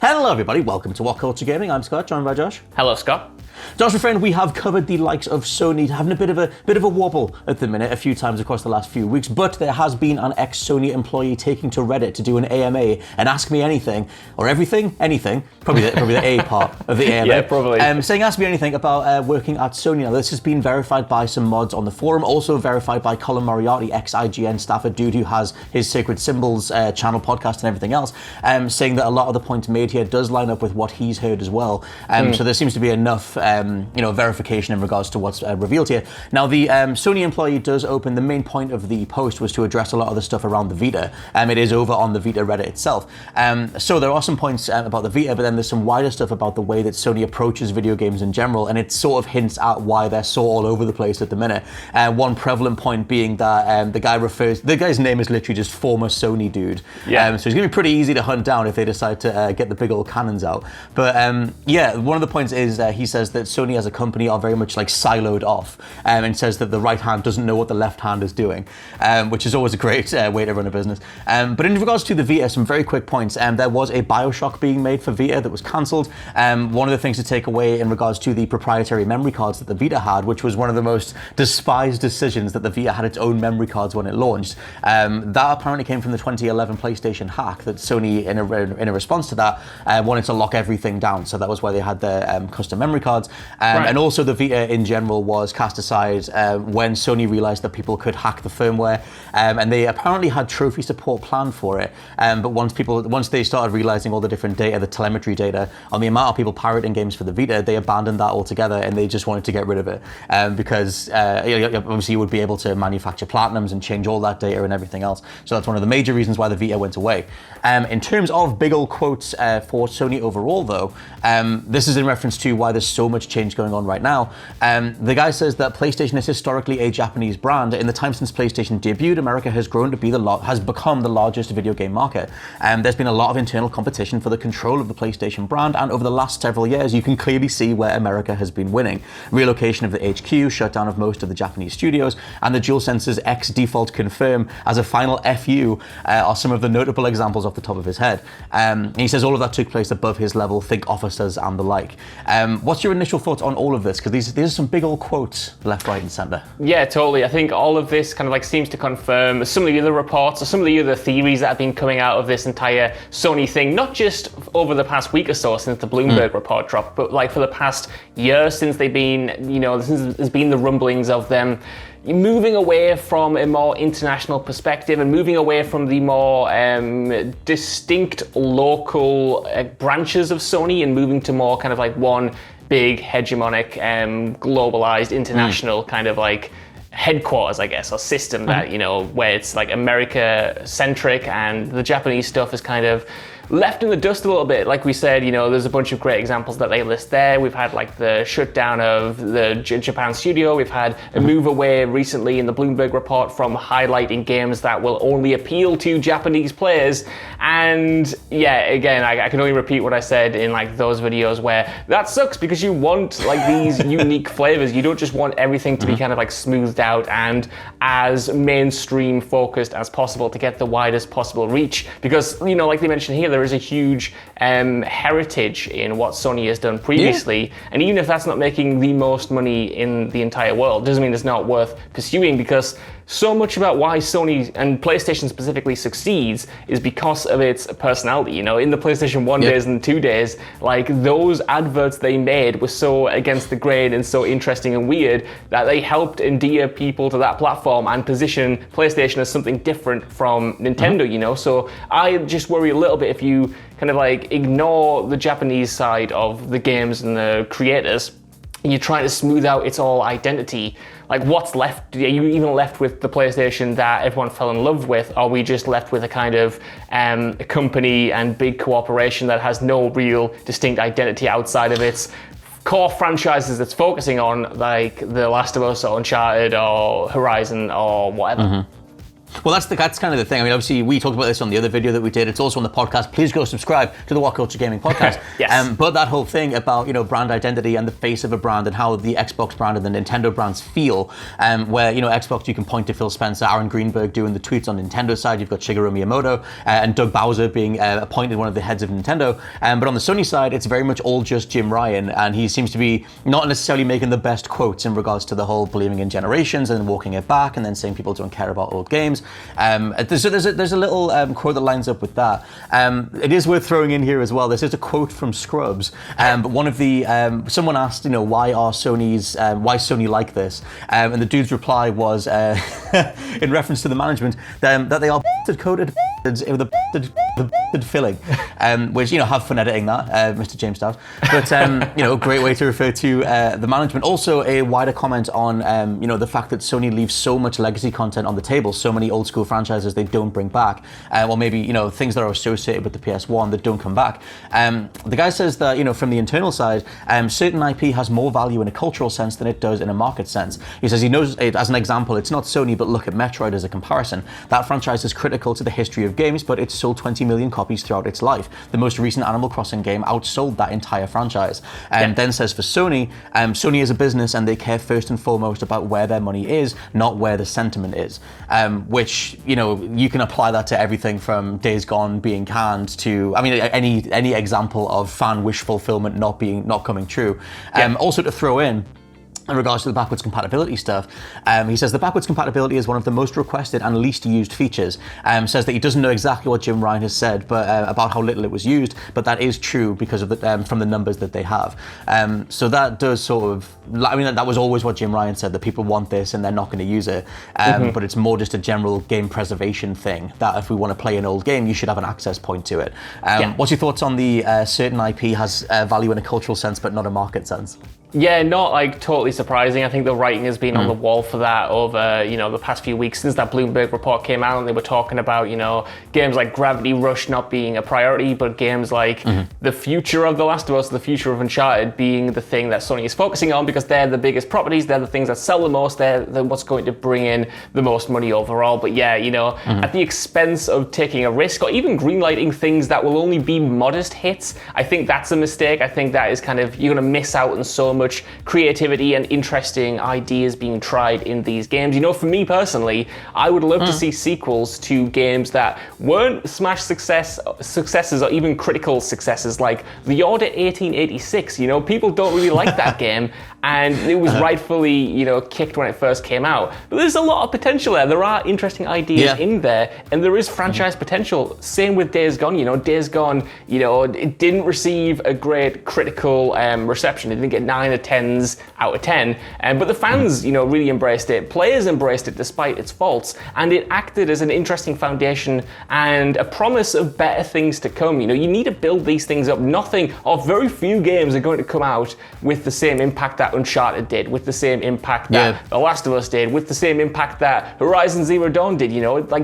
Hello everybody, welcome to WhatCulture Gaming. I'm Scott, joined by Josh. Hello, Scott. Josh, my friend, we have covered the likes of Sony having a bit of a wobble at the minute, a few times across the last few weeks, but there has been an ex-Sony employee taking to Reddit to do an AMA and ask me anything, or everything, anything, probably the A part of the AMA. Yeah, probably. Saying ask me anything about working at Sony. Now, this has been verified by some mods on the forum, also verified by Colin Moriarty, ex-IGN staffer, dude who has his Sacred Symbols channel, podcast and everything else, saying that a lot of the points made here does line up with what he's heard as well. So there seems to be enough verification in regards to what's revealed here. Now, the Sony employee does open, the main point of the post was to address a lot of the stuff around the Vita. It is over on the Vita Reddit itself. So there are some points about the Vita, but then there's some wider stuff about the way that Sony approaches video games in general, and it sort of hints at why they're so all over the place at the minute. One prevalent point being that the guy's name is literally just former Sony dude. Yeah. So it's going to be pretty easy to hunt down if they decide to get the big old cannons out. But one of the points is he says that Sony as a company are very much like siloed off, and says that the right hand doesn't know what the left hand is doing, which is always a great way to run a business. But in regards to the Vita, some very quick points. There was a Bioshock being made for Vita that was cancelled. One of the things to take away in regards to the proprietary memory cards that the Vita had, which was one of the most despised decisions, that the Vita had its own memory cards when it launched. That apparently came from the 2011 PlayStation hack that Sony, in a response to that, wanted to lock everything down. So that was why they had the custom memory cards. Right. And also the Vita in general was cast aside when Sony realized that people could hack the firmware, and they apparently had trophy support planned for it. But once they started realizing all the different data, the telemetry data on the amount of people pirating games for the Vita, they abandoned that altogether, and they just wanted to get rid of it because obviously you would be able to manufacture platinums and change all that data and everything else. So that's one of the major reasons why the Vita went away. In terms of big old quotes for Sony overall, though, this is in reference to why there's so much change going on right now. The guy says that PlayStation is historically a Japanese brand. In the time since PlayStation debuted, America has grown to be has become the largest video game market. There's been a lot of internal competition for the control of the PlayStation brand, and over the last several years, you can clearly see where America has been winning. Relocation of the HQ, shutdown of most of the Japanese studios, and the DualSense's default confirm as a final FU are some of the notable examples off the top of his head. He says all of that took place above his level, think officers and the like. What's your initial thoughts on all of this? Because these are some big old quotes left, right, and centre. Yeah, totally. I think all of this kind of like seems to confirm some of the other reports or some of the other theories that have been coming out of this entire Sony thing, not just over the past week or so since the Bloomberg report dropped, but like for the past year since they've been, since there's been the rumblings of them moving away from a more international perspective and moving away from the more distinct local branches of Sony and moving to more kind of like one big hegemonic globalized international kind of like headquarters, I guess, or system that, where it's like America centric and the Japanese stuff is kind of left in the dust a little bit. Like we said, there's a bunch of great examples that they list there. We've had like the shutdown of the Japan studio. We've had a move away recently in the Bloomberg report from highlighting games that will only appeal to Japanese players. And yeah, again, I can only repeat what I said in like those videos where that sucks because you want like these unique flavors. You don't just want everything to be kind of like smoothed out and as mainstream focused as possible to get the widest possible reach. Because, like they mentioned here, there is a huge heritage in what Sony has done previously, and even if that's not making the most money in the entire world, doesn't mean it's not worth pursuing, because so much about why Sony and PlayStation specifically succeeds is because of its personality. In the PlayStation 1 days and 2 days, like those adverts they made were so against the grain and so interesting and weird that they helped endear people to that platform and position PlayStation as something different from Nintendo, So I just worry a little bit if you kind of like ignore the Japanese side of the games and the creators, and you're trying to smooth out its whole identity. Like, what's left? Are you even left with the PlayStation that everyone fell in love with? Or are we just left with a kind of a company and big cooperation that has no real distinct identity outside of its core franchises that's focusing on, like The Last of Us or Uncharted or Horizon or whatever? Well, that's kind of the thing. I mean, obviously, we talked about this on the other video that we did. It's also on the podcast. Please go subscribe to the WhatCulture Gaming Podcast. Yes. But that whole thing about, brand identity and the face of a brand and how the Xbox brand and the Nintendo brands feel, where, Xbox, you can point to Phil Spencer, Aaron Greenberg doing the tweets on Nintendo side. You've got Shigeru Miyamoto and Doug Bowser being appointed one of the heads of Nintendo. But on the Sony side, it's very much all just Jim Ryan, and he seems to be not necessarily making the best quotes in regards to the whole believing in generations and walking it back and then saying people don't care about old games. There's a little quote that lines up with that. It is worth throwing in here as well. This is a quote from Scrubs. But one of the someone asked, why Sony like this, and the dude's reply was in reference to the management that they are coded with the filling, which have fun editing that, Mr. James Stout. But great way to refer to the management. Also, a wider comment on the fact that Sony leaves so much legacy content on the table, so many old school franchises they don't bring back, or maybe things that are associated with the PS1 that don't come back. The guy says that from the internal side, certain IP has more value in a cultural sense than it does in a market sense. He says he knows it as an example. It's not Sony, but look at Metroid as a comparison. That franchise is critical to the history of games, but it's sold 20 million copies throughout its life. The most recent Animal Crossing game outsold that entire franchise. And then says for Sony, Sony is a business and they care first and foremost about where their money is, not where the sentiment is. Which you can apply that to everything from Days Gone being canned to, any example of fan wish fulfillment not coming true. Also to throw in regards to the backwards compatibility stuff, he says the backwards compatibility is one of the most requested and least used features. Says that he doesn't know exactly what Jim Ryan has said, but about how little it was used, but that is true because of from the numbers that they have. So that does sort of, that was always what Jim Ryan said, that people want this and they're not going to use it. But it's more just a general game preservation thing, that if we want to play an old game, you should have an access point to it. What's your thoughts on the certain IP has value in a cultural sense, but not a market sense? Yeah, not totally surprising. I think the writing has been on the wall for that over, the past few weeks since that Bloomberg report came out, and they were talking about, games like Gravity Rush not being a priority, but games like the future of The Last of Us, the future of Uncharted being the thing that Sony is focusing on because they're the biggest properties, they're the things that sell the most, they're what's going to bring in the most money overall. But yeah, at the expense of taking a risk or even greenlighting things that will only be modest hits, I think that's a mistake. I think that is you're going to miss out on so much creativity and interesting ideas being tried in these games. For me personally, I would love to see sequels to games that weren't smash successes or even critical successes, like The Order 1886. People don't really like that game, and it was rightfully, kicked when it first came out. But there's a lot of potential there. There are interesting ideas in there, and there is franchise potential. Same with Days Gone. Days Gone, it didn't receive a great critical reception. It didn't get 9 or 10s out of 10, but the fans, really embraced it. Players embraced it despite its faults, and it acted as an interesting foundation and a promise of better things to come. You need to build these things up. Nothing or very few games are going to come out with the same impact that Uncharted did, with the same impact that The Last of Us did, with the same impact that Horizon Zero Dawn did.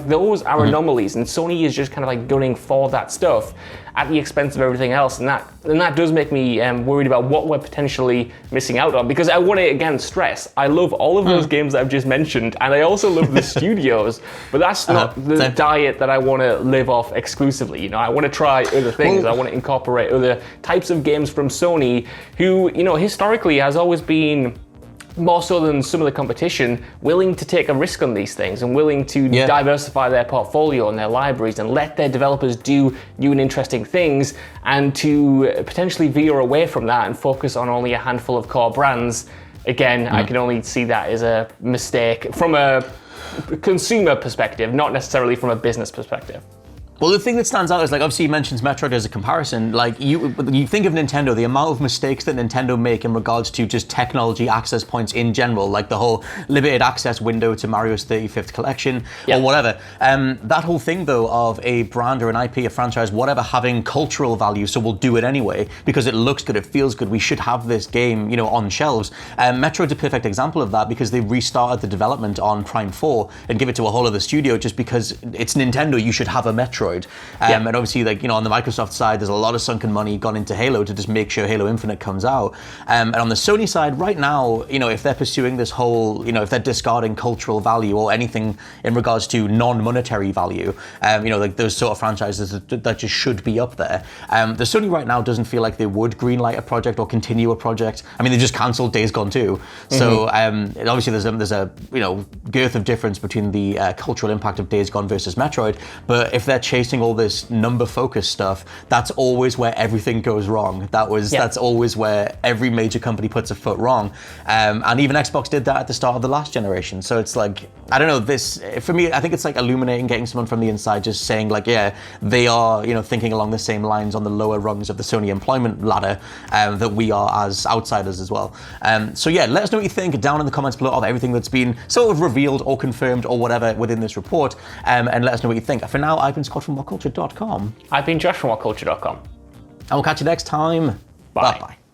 Those are anomalies, and Sony is just gunning for that stuff at the expense of everything else, and that does make me worried about what we're potentially missing out on. Because I want to again stress, I love all of those games that I've just mentioned, and I also love the studios, but that's not the diet that I want to live off exclusively. I want to try other things. I want to incorporate other types of games from Sony, who historically has always been, more so than some of the competition, willing to take a risk on these things and willing to diversify their portfolio and their libraries and let their developers do new and interesting things, and to potentially veer away from that and focus on only a handful of core brands. Again, I can only see that as a mistake from a consumer perspective, not necessarily from a business perspective. Well, the thing that stands out is, obviously he mentions Metroid as a comparison. You think of Nintendo, the amount of mistakes that Nintendo make in regards to just technology access points in general, like the whole limited access window to Mario's 35th collection or whatever. That whole thing, though, of a brand or an IP, a franchise, whatever, having cultural value, so we'll do it anyway because it looks good, it feels good, we should have this game, on shelves. Metroid's a perfect example of that because they restarted the development on Prime 4 and give it to a whole other studio just because it's Nintendo, you should have a Metroid. Metroid. And obviously, like, you know, on the Microsoft side, there's a lot of sunken money gone into Halo to just make sure Halo Infinite comes out. And on the Sony side, right now, you know, if they're pursuing this whole, you know, if they're discarding cultural value or anything in regards to non-monetary value, you know, like those sort of franchises that just should be up there. The Sony right now doesn't feel like they would greenlight a project or continue a project. I mean, they just cancelled Days Gone 2. So obviously there's a you know, girth of difference between the cultural impact of Days Gone versus Metroid. But if they're chasing all this number-focused stuff, that's always where everything goes wrong. That's always where every major company puts a foot wrong. And even Xbox did that at the start of the last generation. So it's like, I don't know, this, for me, I think it's like illuminating, getting someone from the inside, just saying like, yeah, they are, you know, thinking along the same lines on the lower rungs of the Sony employment ladder that we are as outsiders as well. So yeah, let us know what you think down in the comments below of everything that's been sort of revealed or confirmed or whatever within this report, and let us know what you think. For now, I've been Scott from WhatCulture.com. I've been Josh from WhatCulture.com. And we'll catch you next time. Bye. Bye-bye.